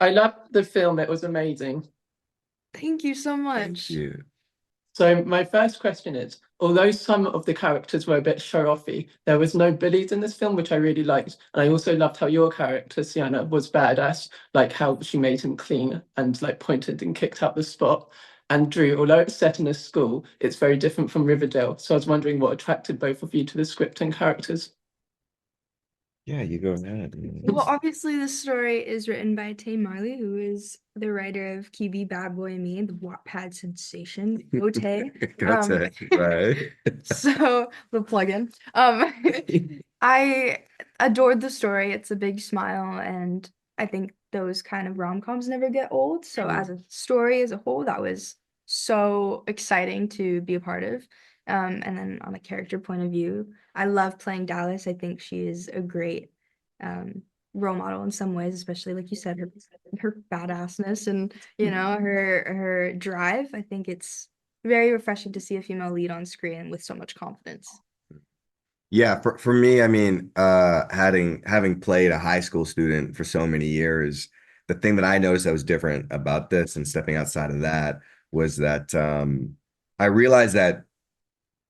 I loved the film. It was amazing. Thank you so Thank much. you. So my first question is, although some of the characters were a bit show-offy, there was no bullies in this film, which I really liked. And I also loved how your character, Sienna, was badass, like how she made him clean and like pointed and kicked out the spot. And Drew, although it's set in a school, it's very different from Riverdale. So I was wondering what attracted both of you to the script and characters. Yeah, you go ahead. Well, obviously, this story is written by Tay Marley, who is the writer of QB Bad Boy Me, the Wattpad sensation. Go Tay. Got it, right? So the plugin. I adored the story. It's a big smile, and I think those kind of rom-coms never get old. So as a story as a whole, that was so exciting to be a part of. And then on a character point of view, I love playing Dallas. I think she is a great um role model in some ways, especially like you said, her badassness and her drive. I think it's very refreshing to see a female lead on screen with so much confidence. Yeah, for me, I mean, having played a high school student for so many years, the thing that I noticed that was different about this and stepping outside of that was that I realized that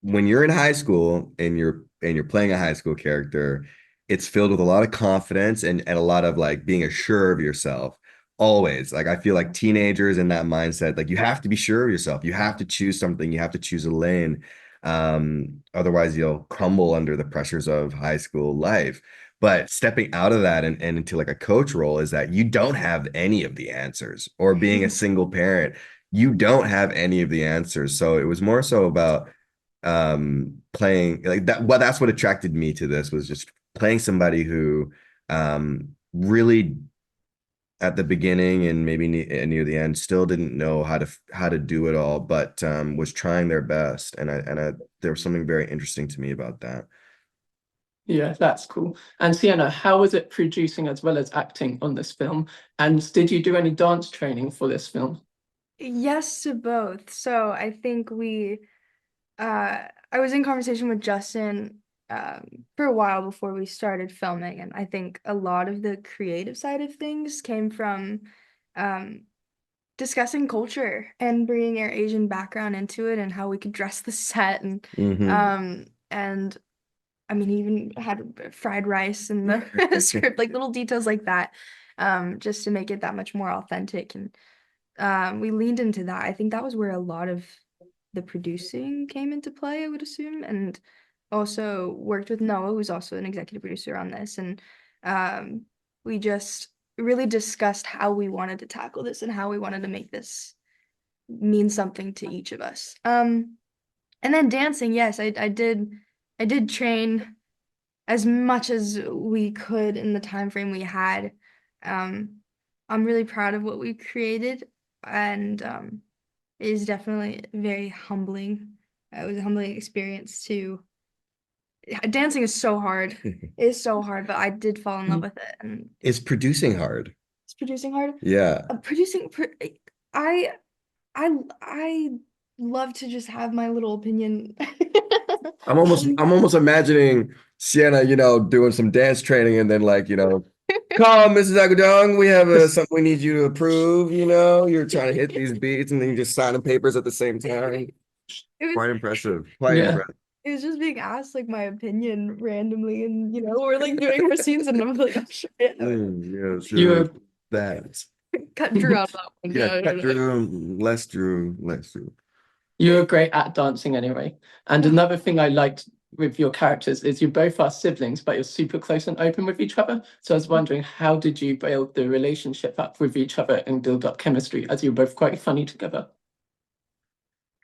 when you're in high school and you're playing a high school character, it's filled with a lot of confidence and a lot of like being assured of yourself. Always. Like I feel like teenagers in that mindset, like you have to be sure of yourself. You have to choose something, you have to choose a lane. Otherwise you'll crumble under the pressures of high school life. But stepping out of that and into like a coach role is that you don't have any of the answers, or being a single parent, you don't have any of the answers. So it was more so about playing like that. Well, that's what attracted me to this, was just playing somebody who really at the beginning and maybe near the end still didn't know how to do it all, but was trying their best. And I there was something very interesting to me about that. Yeah, that's cool. And Sienna, how was it producing as well as acting on this film? And did you do any dance training for this film? Yes to both. So I think I was in conversation with Justin for a while before we started filming, and I think a lot of the creative side of things came from um, discussing culture and bringing our Asian background into it and how we could dress the set Hmm. and I mean, he even had fried rice in the script, like little details like that, just to make it that much more authentic. And we leaned into that. I think that was where a lot of the producing came into play, I would assume, and also worked with Noah, who's also an executive producer on this. And um, we just really discussed how we wanted to tackle this and how we wanted to make this mean something to each of us. And then dancing, yes, I did train as much as we could in the time frame we had. Um, I'm really proud of what we created, and it is definitely very humbling. It was a humbling experience to. Dancing is so hard. It is so hard, but I did fall in love with it, and Is producing hard? it's producing hard. Yeah. Producing, I, I love to just have my little opinion. I'm almost imagining Sienna, doing some dance training and then like, come, Mrs. Agudong, we have something we need you to approve. You're trying to hit these beats and then you're just signing papers at the same time. It was Quite impressive. Quite Yeah. impressive. it was just being asked like my opinion randomly, and we're like doing our scenes, and I'm like, oh shit, Yes, You were that. cut Drew out that one. Yeah, No, no, cut no. Drew, less Drew, less Drew. you were great at dancing anyway. And another thing I liked with your characters is you both are siblings, but you're super close and open with each other. So I was wondering, how did you build the relationship up with each other and build up chemistry as you're both quite funny together?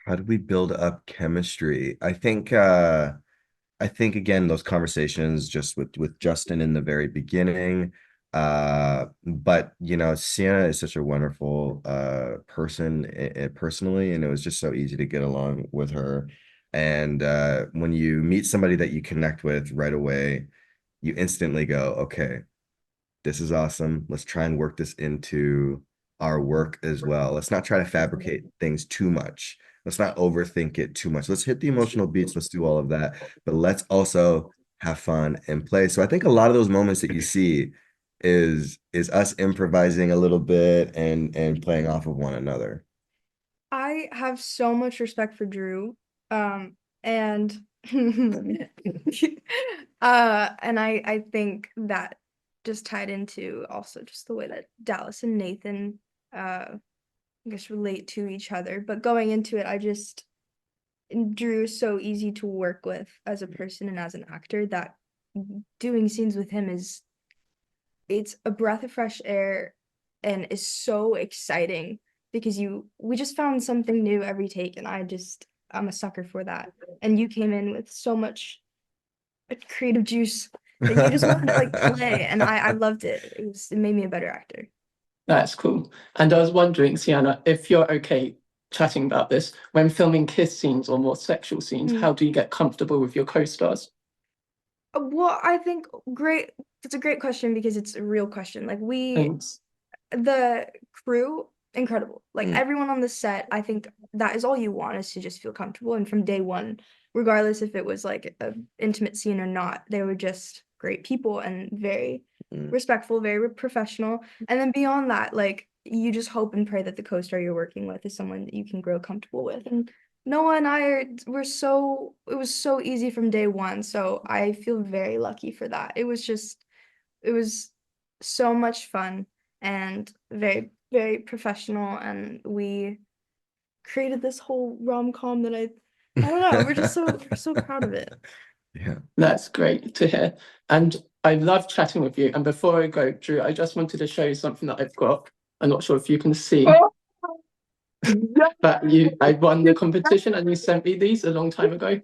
How did we build up chemistry? I think again those conversations just with Justin in the very beginning. But Sienna is such a wonderful person personally, and it was just so easy to get along with her. And when you meet somebody that you connect with right away, you instantly go, okay, this is awesome. Let's try and work this into our work as well. Let's not try to fabricate things too much. Let's not overthink it too much. Let's hit the emotional beats. Let's do all of that. But let's also have fun and play. So I think a lot of those moments that you see is us improvising a little bit and playing off of one another. I have so much respect for Drew. And and I think that just tied into also just the way that Dallas and Nathan I guess relate to each other. But going into it, Drew is so easy to work with as a person and as an actor that doing scenes with him it's a breath of fresh air and is so exciting because we just found something new every take, and I'm a sucker for that. And you came in with so much creative juice that you just wanted to like play, and I loved it. It made me a better actor. That's cool. And I was wondering, Siena, if you're okay chatting about this, when filming kiss scenes or more sexual scenes, how do you get comfortable with your co-stars? Well, I think it's a great question because it's a real question. Like Thanks. the crew, incredible. Like everyone on the set, I think that is all you want, is to just feel comfortable. And from day one, regardless if it was like an intimate scene or not, they were just great people and very respectful, very professional. And then beyond that, like you just hope and pray that the co-star you're working with is someone that you can grow comfortable with. And Noah and it was so easy from day one. So I feel very lucky for that. It was so much fun and very, very professional. And we created this whole rom-com that I don't know, we're so proud of it. Yeah. That's great to hear. And I love chatting with you. And before I go, Drew, I just wanted to show you something that I've got. I'm not sure if you can see. But I won the competition and you sent me these a long time ago.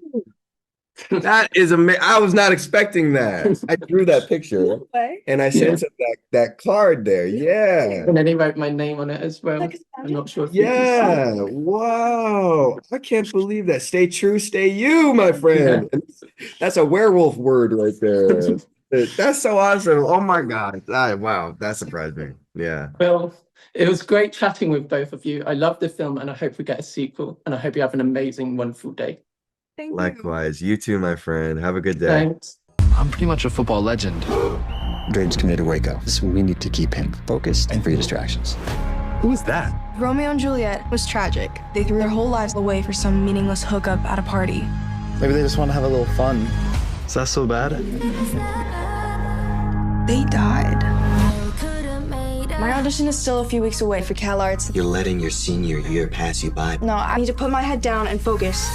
That is amazing. I was not expecting that. I drew that picture and I sent him that card there. Yeah. And then he wrote my name on it as well. I'm not sure if you can Yeah. Wow. I can't believe that. Stay true, stay you, my friend. That's a werewolf word right there. That's so awesome. Oh my God. Wow. That surprised me. Yeah. Well, it was great chatting with both of you. I love the film and I hope we get a sequel. And I hope you have an amazing, wonderful day. Thank you. Likewise. You too, my friend. Have a good day. Thanks. I'm pretty much a football legend. Draden's committed to Waco, so we need to keep him focused and free distractions. Who is that? Romeo and Juliet was tragic. They threw their whole lives away for some meaningless hookup at a party. Maybe they just want to have a little fun. Is that so bad? They died. My audition is still a few weeks away for Cal Arts. You're letting your senior year pass you by. No, I need to put my head down and focus.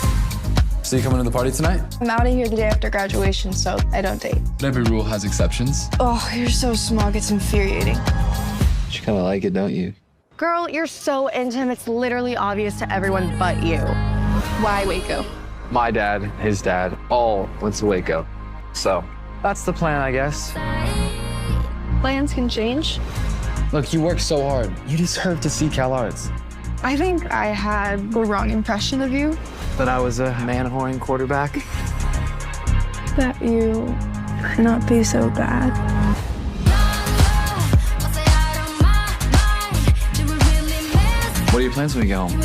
So you coming to the party tonight? I'm out of here the day after graduation, so I don't date. But every rule has exceptions. Oh, you're so smug, it's infuriating. You kind of like it, don't you? Girl, you're so into him, it's literally obvious to everyone but you. Why Waco? My dad, his dad, all went to Waco. So that's the plan, I guess. Plans can change. Look, you work so hard. You deserve to see Cal Arts. I think I had the wrong impression of you. That I was a man-whoring quarterback. That you might not be so bad. What are your plans when we get home?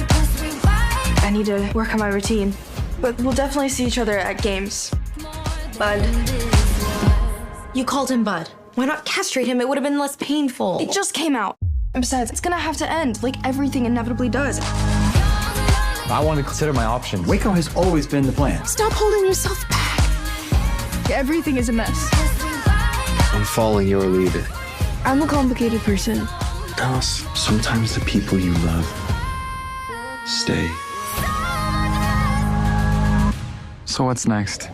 I need to work on my routine. But we'll definitely see each other at games. Bud. You called him Bud. Why not castrate him? It would have been less painful. It just came out. And besides, it's gonna have to end, like everything inevitably does. I want to consider my options. Waco has always been the plan. Stop holding yourself back. Everything is a mess. I'm following your lead. I'm a complicated person. Dallas, sometimes the people you love stay. So what's next?